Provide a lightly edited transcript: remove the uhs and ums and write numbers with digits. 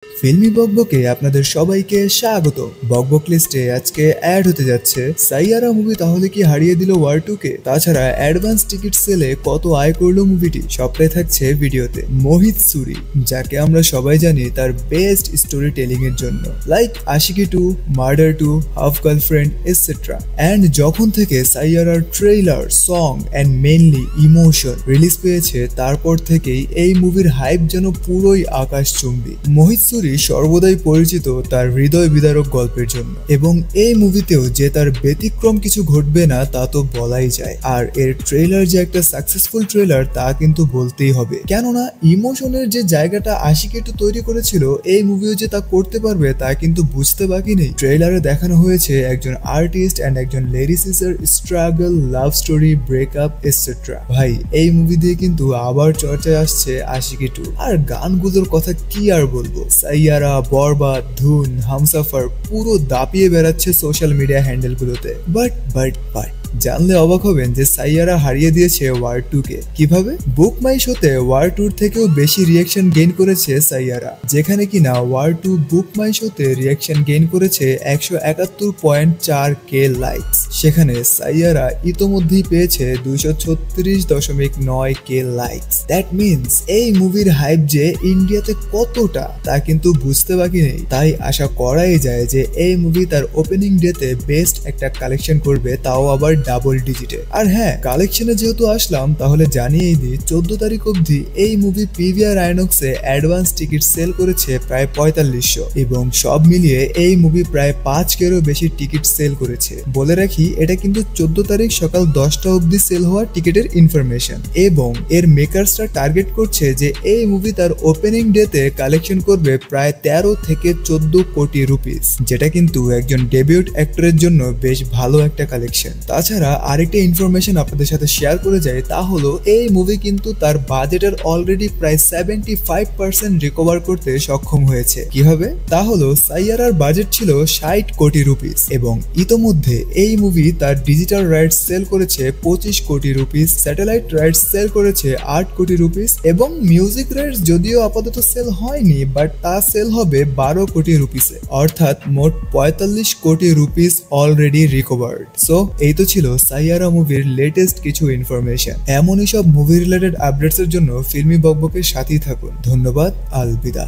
ফিল্মি বকবকে আপনাদের সবাইকে স্বাগত। বকবক লিস্টে আজকে অ্যাড হতে যাচ্ছে সাইয়ারা মুভি তাহলে কি হারিয়ে দিল ওয়ার 2 কে। তাছাড়া অ্যাডভান্স টিকিট সেলে কত আয় করলো মুভিটি, সবটাই থাকছে ভিডিওতে। মোহিত সুরি, যাকে আমরা সবাই জানি তার বেস্ট স্টোরি টেলিং এর জন্য, like Aashiqui 2, murder 2, half girlfriend etcetera. And যখন থেকে সাইয়ারার trailer, song and mainly emotion release পেয়েছে, তারপর থেকেই এই মুভির হাইপ যেন পুরোই আকাশচুম্বী। মোহিত সুরি সর্বদাই পরিচিত তার হৃদয় বিদারক গল্পের জন্য, এবং এই মুভিতেও যে তার ব্যতিক্রম কিছু ঘটবে না তা তো বলাই যায়। আর এর ট্রেলার যে একটা সাকসেসফুল ট্রেলার তা কিন্তু বলতেই হবে, কেননা ইমোশনের যে জায়গাটা আশিকি 2 তৈরি করেছিল, এই মুভিও যে তা করতে পারবে তা কিন্তু বুঝতে বাকি নেই। ট্রেলারে দেখানো হয়েছে একজন আর্টিস্ট অ্যান্ড একজন লিরিসিস্টের struggle, love story, breakup etcetera. ভাই, এই মুভি দিয়ে কিন্তু আবার চর্চায় আসছে আশিকি 2। আর গানগুলোর কথা কি আর বলবো, সাইয়ারা, বরবাদ, ধুন, হামসাফার পুরো দাপিয়ে বেড়াচ্ছে সোশ্যাল মিডিয়া হ্যান্ডেলগুলোতে। বাট জানলে অবাক হবেন যে সাইয়ারা হারিয়ে দিয়েছে ওয়ার 2 কে। কিভাবে? বুক মাই শোতে ওয়ার 2 থেকেও বেশি রিয়াকশন গেইন করেছে সাইয়ারা, যেখানে কিনা ওয়ার 2 বুক মাই শোতে রিয়াকশন গেইন করেছে 171.4K লাইকস। সেখানে সাইয়ারা ইতোমধ্যেই পেয়েছে 236.9K লাইকস। দ্যাট মিনস এই মুভির হাইপ যে ইন্ডিয়াতে কতটা তা কিন্তু বুঝতে বাকি নেই। তাই আশা করাই যায় যে এই মুভি তার ওপেনিং ডেতে বেস্ট একটা কালেকশন করবে, তাও আবার ডাবল ডিজিটে। আর হ্যাঁ, কালেকশনে যেহেতু আসলাম তাহলে জানিয়েই দিই, 14 তারিখ অবধি এই মুভি পিভিআর আইনক্সে অ্যাডভান্স টিকিট সেল করেছে প্রায় 4500, এবং সব মিলিয়ে এই মুভি প্রায় 5K-রও বেশি টিকিট সেল করেছে। বলে রাখি, এটা কিন্তু 14 তারিখ সকাল 10টা অবধি সেল হওয়া টিকিটের ইনফরমেশন, এবং এর মেকার্সরা টার্গেট করছে যে এই মুভি তার ওপেনিং ডেতে কালেকশন করবে প্রায় 13 থেকে 14 কোটি রুপিস, যেটা কিন্তু একজন ডেবিউট অ্যাক্টরের জন্য বেশ ভালো একটা কালেকশন। তাছাড়া আরেকটা ইনফরমেশন আপনাদের সাথে শেয়ার করে যায়, তা হলো এই মুভি কিন্তু তার বাজেটের অলরেডি প্রায় 75% রিকভার করতে সক্ষম হয়েছে। কিভাবে? তা হলো সাইয়ারার বাজেট ছিল 60 কোটি রুপিস, এবং ইতোমধ্যে এই মুভি তার ডিজিটাল রাইটস সেল করেছে 25 কোটি রুপিস, স্যাটেলাইট রাইটস সেল করেছে 8 কোটি রুপিস, এবং মিউজিক রাইটস যদিও আপাতত সেল হয়নি, বাট তা সেল হবে 12 কোটি রুপিসে। অর্থাৎ মোট 45 কোটি রুপিস অলরেডি রিকভার্ড। সো এই তো ছিল সাইয়ারা মুভির লেটেস্ট কিছু ইনফরমেশন। এমনই সব মুভি রিলেটেড আপডেটস এর জন্য ফিল্মি বকবকের সাথেই থাকুন। ধন্যবাদ, আলবিদা।